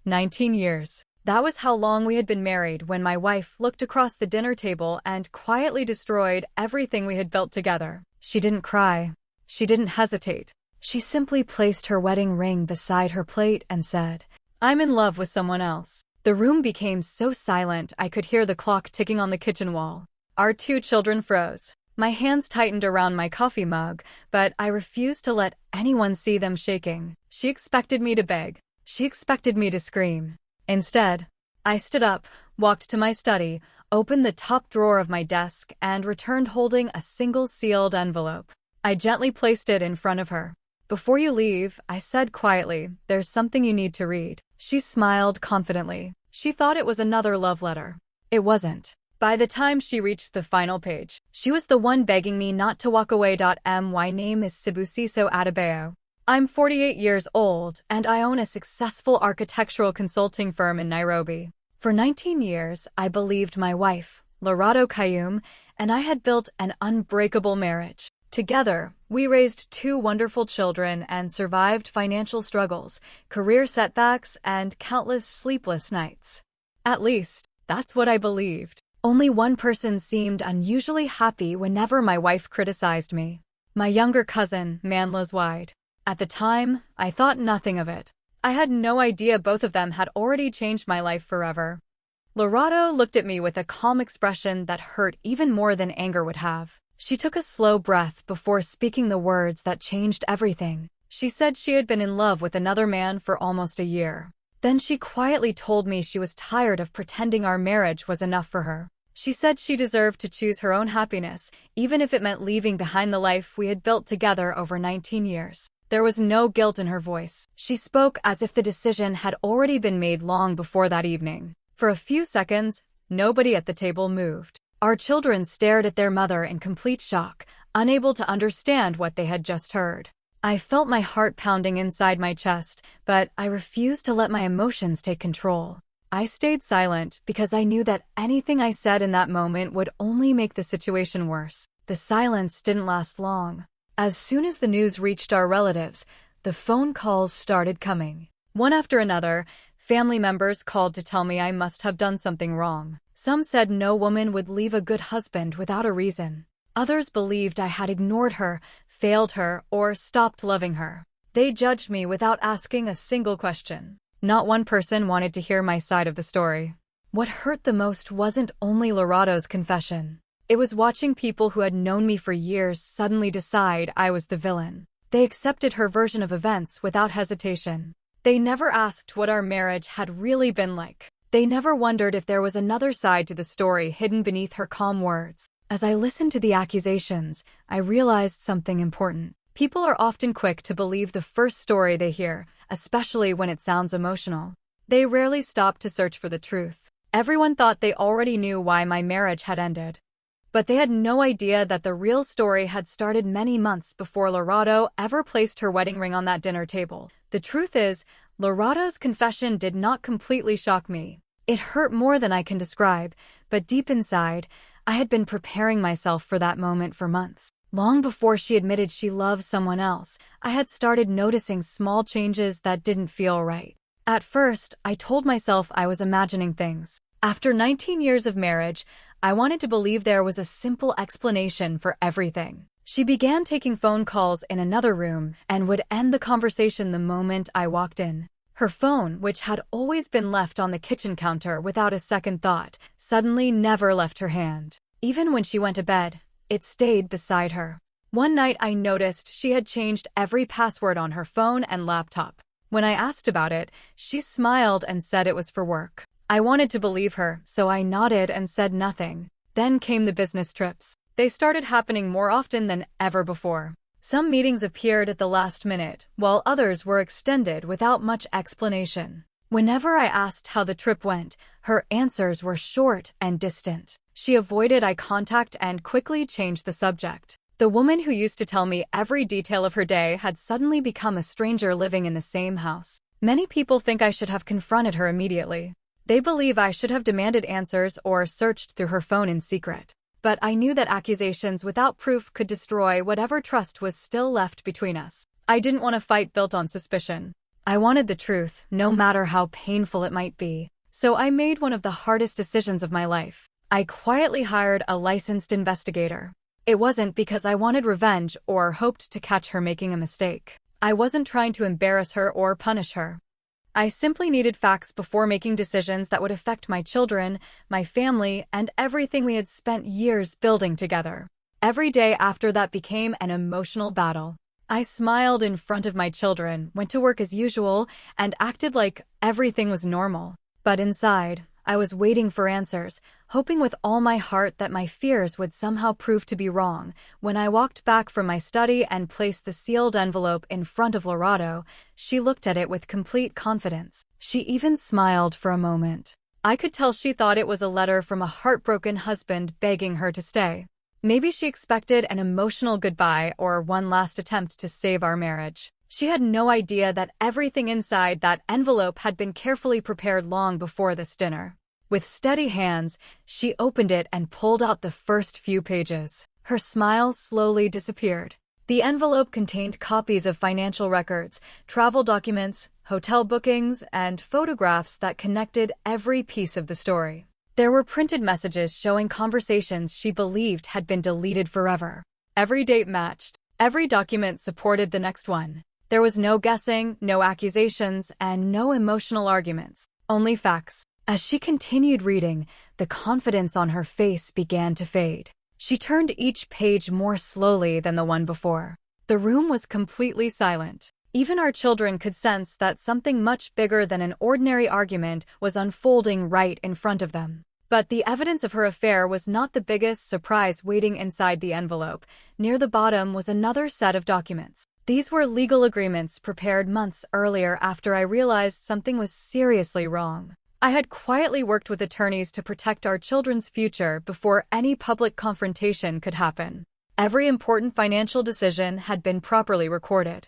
19 years. That was how long we had been married when my wife looked across the dinner table and quietly destroyed everything we had built together. She didn't cry. She didn't hesitate. She simply placed her wedding ring beside her plate and said, "I'm in love with someone else." The room became so silent I could hear the clock ticking on the kitchen wall. Our two children froze. My hands tightened around my coffee mug, but I refused to let anyone see them shaking. She expected me to beg. She expected me to scream. Instead, I stood up, walked to my study, opened the top drawer of my desk, and returned holding a single sealed envelope. I gently placed it in front of her. "Before you leave," I said quietly, "there's something you need to read." She smiled confidently. She thought it was another love letter. It wasn't. By the time she reached the final page, she was the one begging me not to walk away. My name is Sibusiso Adebayo. I'm 48 years old, and I own a successful architectural consulting firm in Nairobi. For 19 years, I believed my wife, Lorado Kayum, and I had built an unbreakable marriage. Together, we raised two wonderful children and survived financial struggles, career setbacks, and countless sleepless nights. At least, that's what I believed. Only one person seemed unusually happy whenever my wife criticized me. My younger cousin, Manlas Wide. At the time, I thought nothing of it. I had no idea both of them had already changed my life forever. Lorado looked at me with a calm expression that hurt even more than anger would have. She took a slow breath before speaking the words that changed everything. She said she had been in love with another man for almost a year. Then she quietly told me she was tired of pretending our marriage was enough for her. She said she deserved to choose her own happiness, even if it meant leaving behind the life we had built together over 19 years. There was no guilt in her voice. She spoke as if the decision had already been made long before that evening. For a few seconds, nobody at the table moved. Our children stared at their mother in complete shock, unable to understand what they had just heard. I felt my heart pounding inside my chest, but I refused to let my emotions take control. I stayed silent because I knew that anything I said in that moment would only make the situation worse. The silence didn't last long. As soon as the news reached our relatives, the phone calls started coming. One after another, family members called to tell me I must have done something wrong. Some said no woman would leave a good husband without a reason. Others believed I had ignored her, failed her, or stopped loving her. They judged me without asking a single question. Not one person wanted to hear my side of the story. What hurt the most wasn't only Lorado's confession. It was watching people who had known me for years suddenly decide I was the villain. They accepted her version of events without hesitation. They never asked what our marriage had really been like. They never wondered if there was another side to the story hidden beneath her calm words. As I listened to the accusations, I realized something important. People are often quick to believe the first story they hear, especially when it sounds emotional. They rarely stop to search for the truth. Everyone thought they already knew why my marriage had ended. But they had no idea that the real story had started many months before Lorado ever placed her wedding ring on that dinner table. The truth is, Lorado's confession did not completely shock me. It hurt more than I can describe, but deep inside, I had been preparing myself for that moment for months. Long before she admitted she loved someone else, I had started noticing small changes that didn't feel right. At first, I told myself I was imagining things. After 19 years of marriage, I wanted to believe there was a simple explanation for everything. She began taking phone calls in another room and would end the conversation the moment I walked in. Her phone, which had always been left on the kitchen counter without a second thought, suddenly never left her hand. Even when she went to bed, it stayed beside her. One night I noticed she had changed every password on her phone and laptop. When I asked about it, she smiled and said it was for work. I wanted to believe her, so I nodded and said nothing. Then came the business trips. They started happening more often than ever before. Some meetings appeared at the last minute, while others were extended without much explanation. Whenever I asked how the trip went, her answers were short and distant. She avoided eye contact and quickly changed the subject. The woman who used to tell me every detail of her day had suddenly become a stranger living in the same house. Many people think I should have confronted her immediately. They believe I should have demanded answers or searched through her phone in secret. But I knew that accusations without proof could destroy whatever trust was still left between us. I didn't want a fight built on suspicion. I wanted the truth, no matter how painful it might be. So I made one of the hardest decisions of my life. I quietly hired a licensed investigator. It wasn't because I wanted revenge or hoped to catch her making a mistake. I wasn't trying to embarrass her or punish her. I simply needed facts before making decisions that would affect my children, my family, and everything we had spent years building together. Every day after that became an emotional battle. I smiled in front of my children, went to work as usual, and acted like everything was normal. But inside, I was waiting for answers, hoping with all my heart that my fears would somehow prove to be wrong. When I walked back from my study and placed the sealed envelope in front of Lorato, she looked at it with complete confidence. She even smiled for a moment. I could tell she thought it was a letter from a heartbroken husband begging her to stay. Maybe she expected an emotional goodbye or one last attempt to save our marriage. She had no idea that everything inside that envelope had been carefully prepared long before this dinner. With steady hands, she opened it and pulled out the first few pages. Her smile slowly disappeared. The envelope contained copies of financial records, travel documents, hotel bookings, and photographs that connected every piece of the story. There were printed messages showing conversations she believed had been deleted forever. Every date matched. Every document supported the next one. There was no guessing, no accusations, and no emotional arguments. Only facts. As she continued reading, the confidence on her face began to fade. She turned each page more slowly than the one before. The room was completely silent. Even our children could sense that something much bigger than an ordinary argument was unfolding right in front of them. But the evidence of her affair was not the biggest surprise waiting inside the envelope. Near the bottom was another set of documents. These were legal agreements prepared months earlier after I realized something was seriously wrong. I had quietly worked with attorneys to protect our children's future before any public confrontation could happen. Every important financial decision had been properly recorded.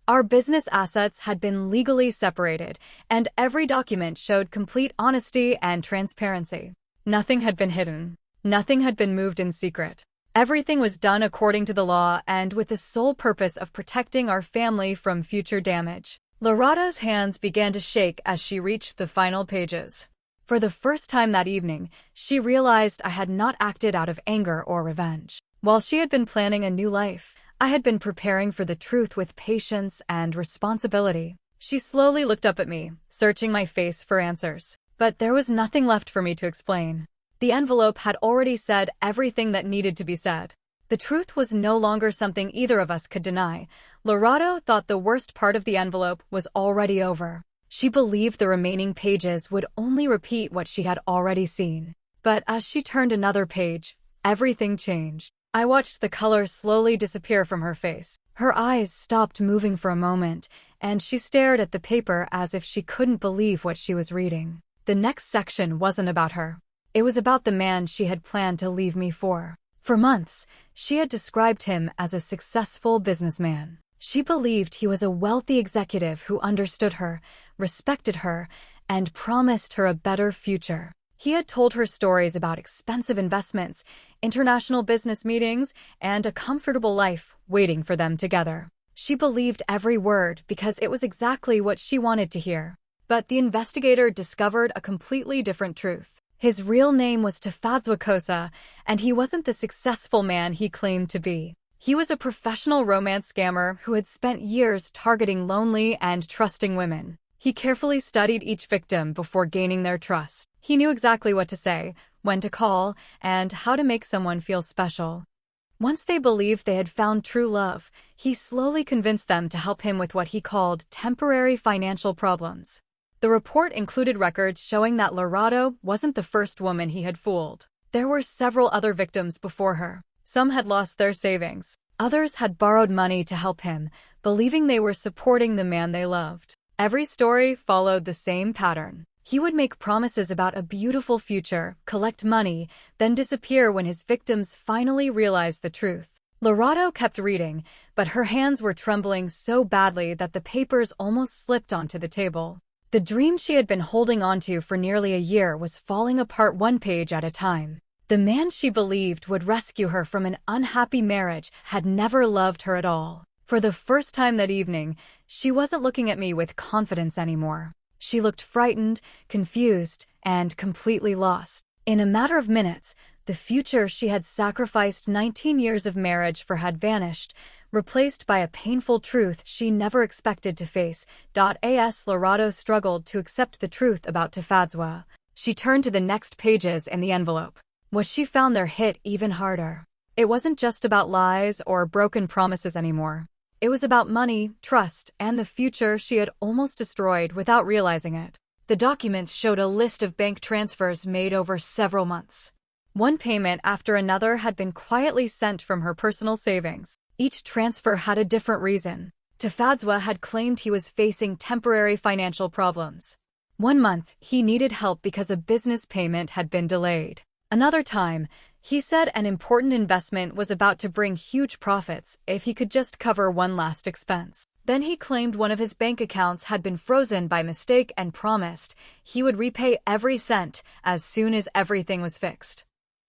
Our business assets had been legally separated, and every document showed complete honesty and transparency. Nothing had been hidden. Nothing had been moved in secret. Everything was done according to the law and with the sole purpose of protecting our family from future damage. Lorato's hands began to shake as she reached the final pages. For the first time that evening, she realized I had not acted out of anger or revenge. While she had been planning a new life, I had been preparing for the truth with patience and responsibility. She slowly looked up at me, searching my face for answers. But there was nothing left for me to explain. The envelope had already said everything that needed to be said. The truth was no longer something either of us could deny. Lorato thought the worst part of the envelope was already over. She believed the remaining pages would only repeat what she had already seen. But as she turned another page, everything changed. I watched the color slowly disappear from her face. Her eyes stopped moving for a moment, and she stared at the paper as if she couldn't believe what she was reading. The next section wasn't about her. It was about the man she had planned to leave me for. For months, she had described him as a successful businessman. She believed he was a wealthy executive who understood her, respected her, and promised her a better future. He had told her stories about expensive investments, international business meetings, and a comfortable life waiting for them together. She believed every word because it was exactly what she wanted to hear. But the investigator discovered a completely different truth. His real name was Tafadzwa Kosa, and he wasn't the successful man he claimed to be. He was a professional romance scammer who had spent years targeting lonely and trusting women. He carefully studied each victim before gaining their trust. He knew exactly what to say, when to call, and how to make someone feel special. Once they believed they had found true love, he slowly convinced them to help him with what he called temporary financial problems. The report included records showing that Lorato wasn't the first woman he had fooled. There were several other victims before her. Some had lost their savings. Others had borrowed money to help him, believing they were supporting the man they loved. Every story followed the same pattern. He would make promises about a beautiful future, collect money, then disappear when his victims finally realized the truth. Lorato kept reading, but her hands were trembling so badly that the papers almost slipped onto the table. The dream she had been holding onto for nearly a year was falling apart one page at a time. The man she believed would rescue her from an unhappy marriage had never loved her at all. For the first time that evening, she wasn't looking at me with confidence anymore. She looked frightened, confused, and completely lost. In a matter of minutes, the future she had sacrificed 19 years of marriage for had vanished, replaced by a painful truth she never expected to face. As Lorato struggled to accept the truth about Tafadzwa, she turned to the next pages in the envelope. What she found there hit even harder. It wasn't just about lies or broken promises anymore. It was about money, trust, and the future she had almost destroyed without realizing it. The documents showed a list of bank transfers made over several months. One payment after another had been quietly sent from her personal savings. Each transfer had a different reason. Tafadzwa had claimed he was facing temporary financial problems. One month, he needed help because a business payment had been delayed. Another time, he said an important investment was about to bring huge profits if he could just cover one last expense. Then he claimed one of his bank accounts had been frozen by mistake and promised he would repay every cent as soon as everything was fixed.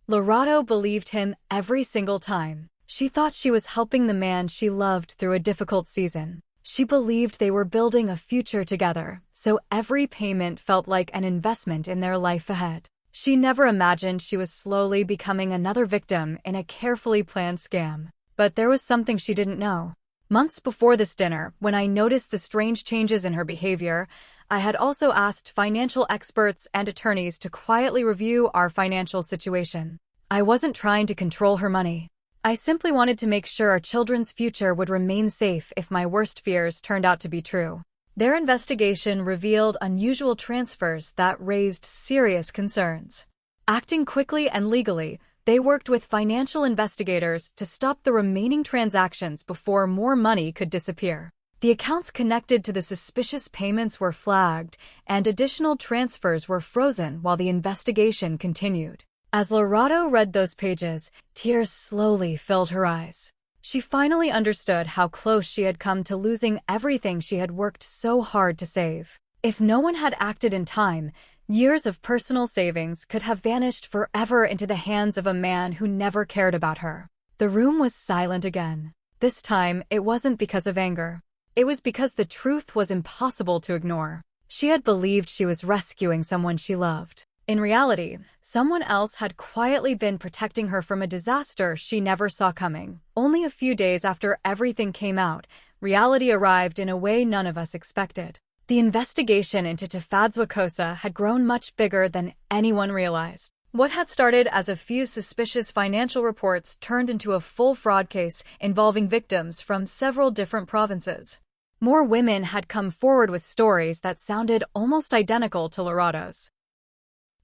Lorato believed him every single time. She thought she was helping the man she loved through a difficult season. She believed they were building a future together, so every payment felt like an investment in their life ahead. She never imagined she was slowly becoming another victim in a carefully planned scam. But there was something she didn't know. Months before this dinner, when I noticed the strange changes in her behavior, I had also asked financial experts and attorneys to quietly review our financial situation. I wasn't trying to control her money. I simply wanted to make sure our children's future would remain safe if my worst fears turned out to be true. Their investigation revealed unusual transfers that raised serious concerns. Acting quickly and legally, they worked with financial investigators to stop the remaining transactions before more money could disappear. The accounts connected to the suspicious payments were flagged, and additional transfers were frozen while the investigation continued. As Lorato read those pages, tears slowly filled her eyes. She finally understood how close she had come to losing everything she had worked so hard to save. If no one had acted in time, years of personal savings could have vanished forever into the hands of a man who never cared about her. The room was silent again. This time, it wasn't because of anger. It was because the truth was impossible to ignore. She had believed she was rescuing someone she loved. In reality, someone else had quietly been protecting her from a disaster she never saw coming. Only a few days after everything came out, reality arrived in a way none of us expected. The investigation into Tafadzwa Kosa had grown much bigger than anyone realized. What had started as a few suspicious financial reports turned into a full fraud case involving victims from several different provinces. More women had come forward with stories that sounded almost identical to Lorato's.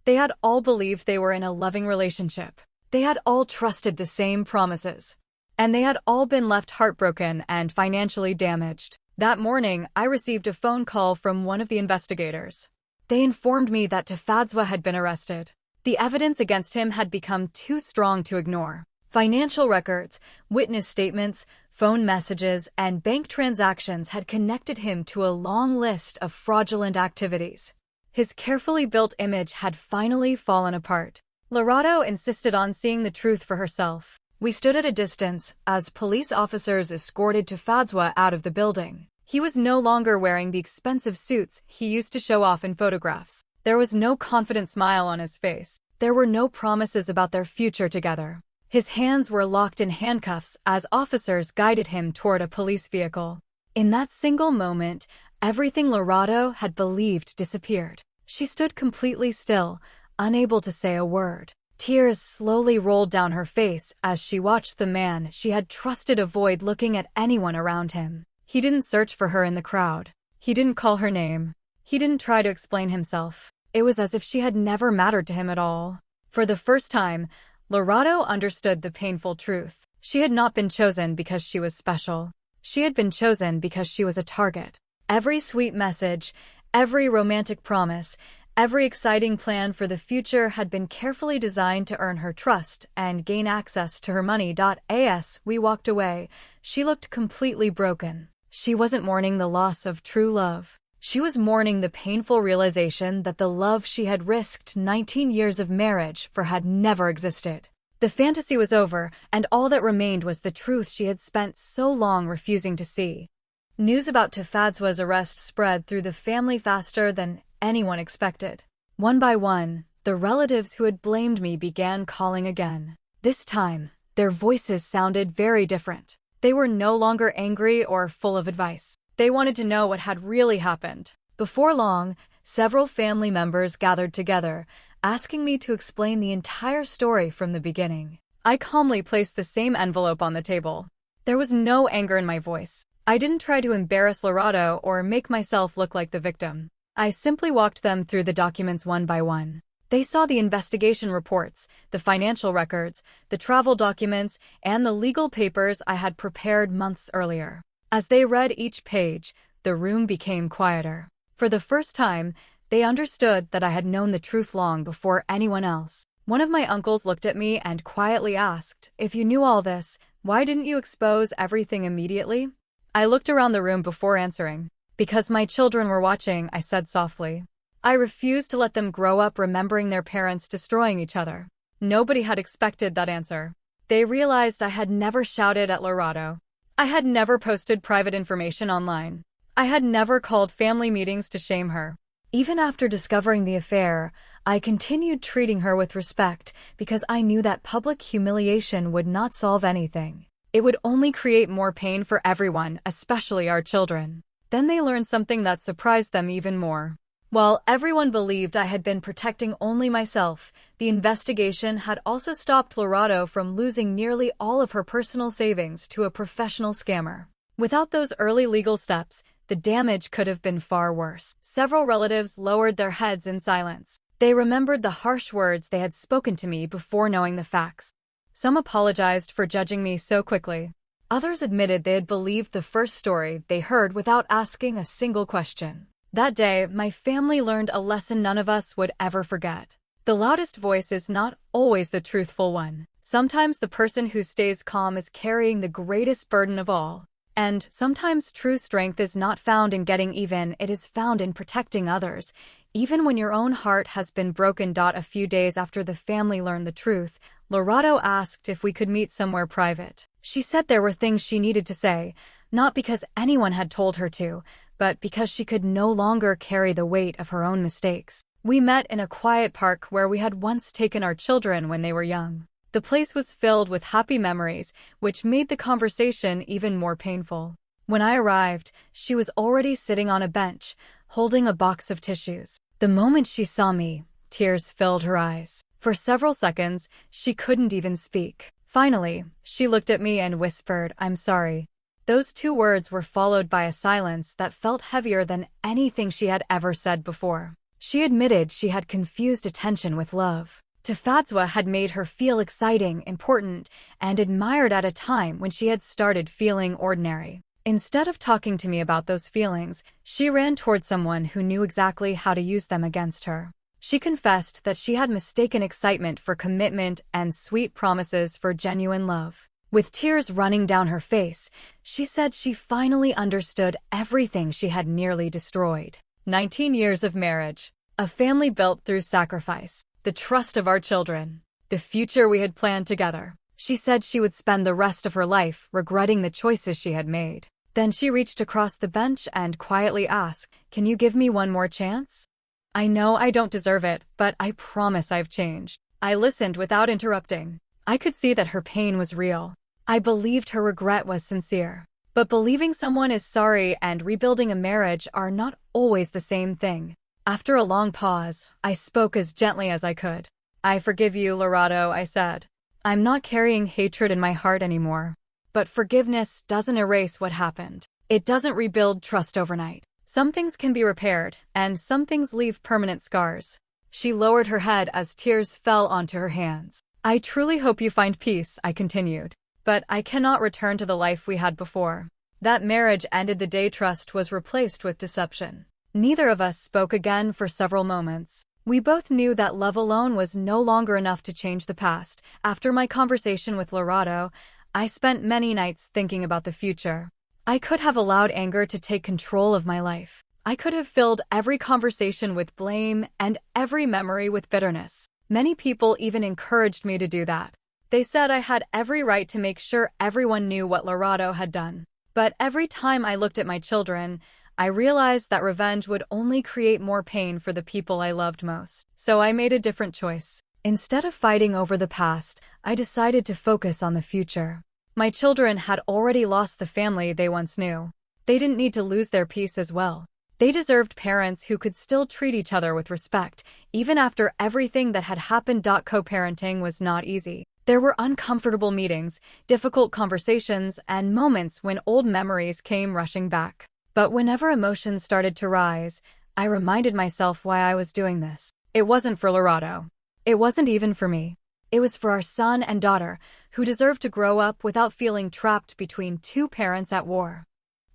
They had all believed they were in a loving relationship. They had all trusted the same promises. And they had all been left heartbroken and financially damaged. That morning, I received a phone call from one of the investigators. They informed me that Tafadzwa had been arrested. The evidence against him had become too strong to ignore. Financial records, witness statements, phone messages, and bank transactions had connected him to a long list of fraudulent activities. His carefully built image had finally fallen apart. Lorato insisted on seeing the truth for herself. We stood at a distance as police officers escorted Tafadzwa out of the building. He was no longer wearing the expensive suits he used to show off in photographs. There was no confident smile on his face. There were no promises about their future together. His hands were locked in handcuffs as officers guided him toward a police vehicle. In that single moment, everything Lorato had believed disappeared. She stood completely still, unable to say a word. Tears slowly rolled down her face as she watched the man she had trusted avoid looking at anyone around him. He didn't search for her in the crowd. He didn't call her name. He didn't try to explain himself. It was as if she had never mattered to him at all. For the first time, Lorato understood the painful truth. She had not been chosen because she was special. She had been chosen because she was a target. Every sweet message, every romantic promise, every exciting plan for the future had been carefully designed to earn her trust and gain access to her money. As we walked away, she looked completely broken. She wasn't mourning the loss of true love. She was mourning the painful realization that the love she had risked 19 years of marriage for had never existed. The fantasy was over, and all that remained was the truth she had spent so long refusing to see. News about Tafadzwa's arrest spread through the family faster than anyone expected. One by one, the relatives who had blamed me began calling again. This time, their voices sounded very different. They were no longer angry or full of advice. They wanted to know what had really happened. Before long, several family members gathered together, asking me to explain the entire story from the beginning. I calmly placed the same envelope on the table. There was no anger in my voice. I didn't try to embarrass Lorado or make myself look like the victim. I simply walked them through the documents one by one. They saw the investigation reports, the financial records, the travel documents, and the legal papers I had prepared months earlier. As they read each page, the room became quieter. For the first time, they understood that I had known the truth long before anyone else. One of my uncles looked at me and quietly asked, "If you knew all this, why didn't you expose everything immediately?" I looked around the room before answering. "Because my children were watching," I said softly. I refused to let them grow up remembering their parents destroying each other. Nobody had expected that answer. They realized I had never shouted at Lorado. I had never posted private information online. I had never called family meetings to shame her. Even after discovering the affair, I continued treating her with respect because I knew that public humiliation would not solve anything. It would only create more pain for everyone, especially our children. Then they learned something that surprised them even more. While everyone believed I had been protecting only myself, the investigation had also stopped Lorado from losing nearly all of her personal savings to a professional scammer. Without those early legal steps, the damage could have been far worse. Several relatives lowered their heads in silence. They remembered the harsh words they had spoken to me before knowing the facts. Some apologized for judging me so quickly. Others admitted they had believed the first story they heard without asking a single question. That day, my family learned a lesson none of us would ever forget. The loudest voice is not always the truthful one. Sometimes the person who stays calm is carrying the greatest burden of all. And sometimes true strength is not found in getting even, it is found in protecting others, even when your own heart has been broken. A few days after the family learned the truth, Lorado asked if we could meet somewhere private. She said there were things she needed to say, not because anyone had told her to, but because she could no longer carry the weight of her own mistakes. We met in a quiet park where we had once taken our children when they were young. The place was filled with happy memories, which made the conversation even more painful. When I arrived, she was already sitting on a bench, holding a box of tissues. The moment she saw me, tears filled her eyes. For several seconds, she couldn't even speak. Finally, she looked at me and whispered, "I'm sorry." Those two words were followed by a silence that felt heavier than anything she had ever said before. She admitted she had confused attention with love. Tafadzwa had made her feel exciting, important, and admired at a time when she had started feeling ordinary. Instead of talking to me about those feelings, she ran toward someone who knew exactly how to use them against her. She confessed that she had mistaken excitement for commitment and sweet promises for genuine love. With tears running down her face, she said she finally understood everything she had nearly destroyed. 19 years of marriage, a family built through sacrifice, the trust of our children, the future we had planned together. She said she would spend the rest of her life regretting the choices she had made. Then she reached across the bench and quietly asked, "Can you give me one more chance? I know I don't deserve it, but I promise I've changed." I listened without interrupting. I could see that her pain was real. I believed her regret was sincere. But believing someone is sorry and rebuilding a marriage are not always the same thing. After a long pause, I spoke as gently as I could. "I forgive you, Lorado," I said. "I'm not carrying hatred in my heart anymore." But forgiveness doesn't erase what happened. It doesn't rebuild trust overnight. Some things can be repaired, and some things leave permanent scars. She lowered her head as tears fell onto her hands. "I truly hope you find peace," I continued. "But I cannot return to the life we had before." That marriage ended the day trust was replaced with deception. Neither of us spoke again for several moments. We both knew that love alone was no longer enough to change the past. After my conversation with Lorado, I spent many nights thinking about the future. I could have allowed anger to take control of my life. I could have filled every conversation with blame and every memory with bitterness. Many people even encouraged me to do that. They said I had every right to make sure everyone knew what Lorado had done. But every time I looked at my children, I realized that revenge would only create more pain for the people I loved most. So I made a different choice. Instead of fighting over the past, I decided to focus on the future. My children had already lost the family they once knew. They didn't need to lose their peace as well. They deserved parents who could still treat each other with respect, even after everything that had happened. Co-parenting was not easy. There were uncomfortable meetings, difficult conversations, and moments when old memories came rushing back. But whenever emotions started to rise, I reminded myself why I was doing this. It wasn't for Lorado. It wasn't even for me. It was for our son and daughter, who deserved to grow up without feeling trapped between two parents at war.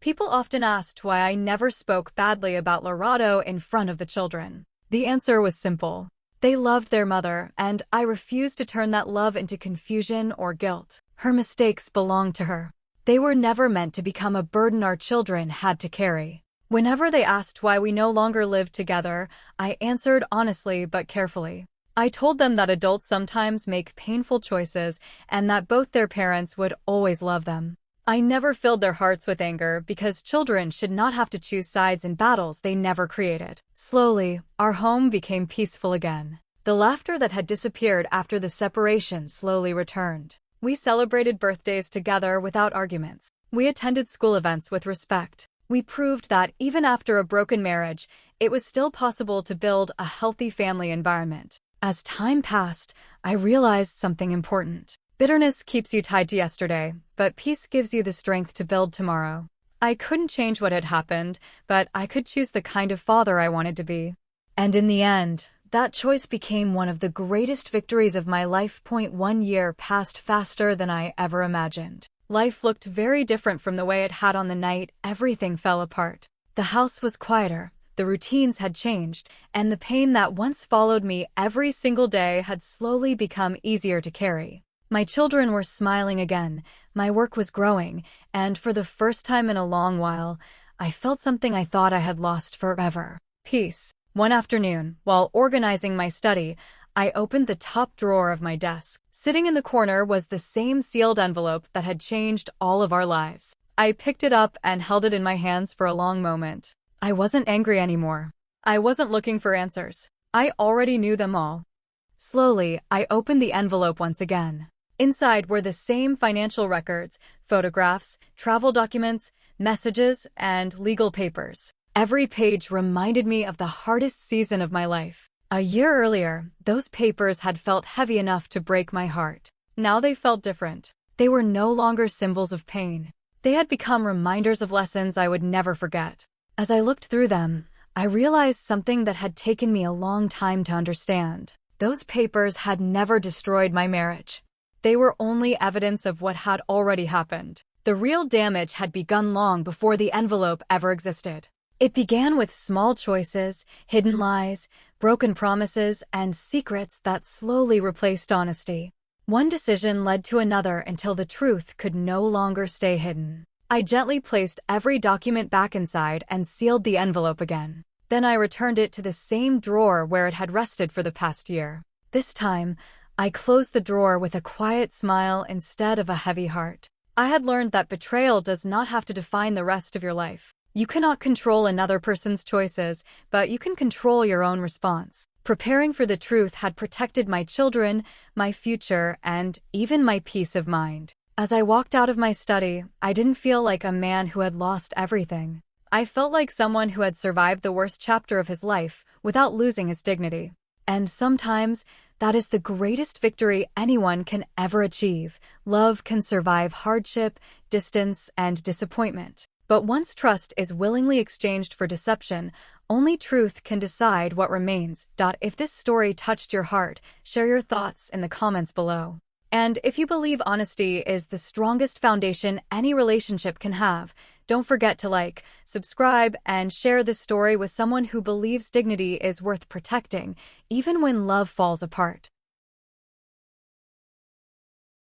People often asked why I never spoke badly about Lorado in front of the children. The answer was simple. They loved their mother, and I refused to turn that love into confusion or guilt. Her mistakes belonged to her. They were never meant to become a burden our children had to carry. Whenever they asked why we no longer lived together, I answered honestly but carefully. I told them that adults sometimes make painful choices and that both their parents would always love them. I never filled their hearts with anger because children should not have to choose sides in battles they never created. Slowly, our home became peaceful again. The laughter that had disappeared after the separation slowly returned. We celebrated birthdays together without arguments. We attended school events with respect. We proved that even after a broken marriage, it was still possible to build a healthy family environment. As time passed, I realized something important. Bitterness keeps you tied to yesterday, but peace gives you the strength to build tomorrow. I couldn't change what had happened, but I could choose the kind of father I wanted to be. And in the end, that choice became one of the greatest victories of my life. 1 year passed faster than I ever imagined. Life looked very different from the way it had on the night everything fell apart. The house was quieter, the routines had changed, and the pain that once followed me every single day had slowly become easier to carry. My children were smiling again, my work was growing, and for the first time in a long while, I felt something I thought I had lost forever: peace. One afternoon, while organizing my study, I opened the top drawer of my desk. Sitting in the corner was the same sealed envelope that had changed all of our lives. I picked it up and held it in my hands for a long moment. I wasn't angry anymore. I wasn't looking for answers. I already knew them all. Slowly, I opened the envelope once again. Inside were the same financial records, photographs, travel documents, messages, and legal papers. Every page reminded me of the hardest season of my life. A year earlier, those papers had felt heavy enough to break my heart. Now they felt different. They were no longer symbols of pain. They had become reminders of lessons I would never forget. As I looked through them, I realized something that had taken me a long time to understand. Those papers had never destroyed my marriage. They were only evidence of what had already happened. The real damage had begun long before the envelope ever existed. It began with small choices, hidden lies, broken promises, and secrets that slowly replaced honesty. One decision led to another until the truth could no longer stay hidden. I gently placed every document back inside and sealed the envelope again. Then I returned it to the same drawer where it had rested for the past year. This time, I closed the drawer with a quiet smile instead of a heavy heart. I had learned that betrayal does not have to define the rest of your life. You cannot control another person's choices, but you can control your own response. Preparing for the truth had protected my children, my future, and even my peace of mind. As I walked out of my study, I didn't feel like a man who had lost everything. I felt like someone who had survived the worst chapter of his life without losing his dignity. And sometimes, that is the greatest victory anyone can ever achieve. Love can survive hardship, distance, and disappointment. But once trust is willingly exchanged for deception, only truth can decide what remains. If this story touched your heart, share your thoughts in the comments below. And if you believe honesty is the strongest foundation any relationship can have, don't forget to like, subscribe, and share this story with someone who believes dignity is worth protecting, even when love falls apart.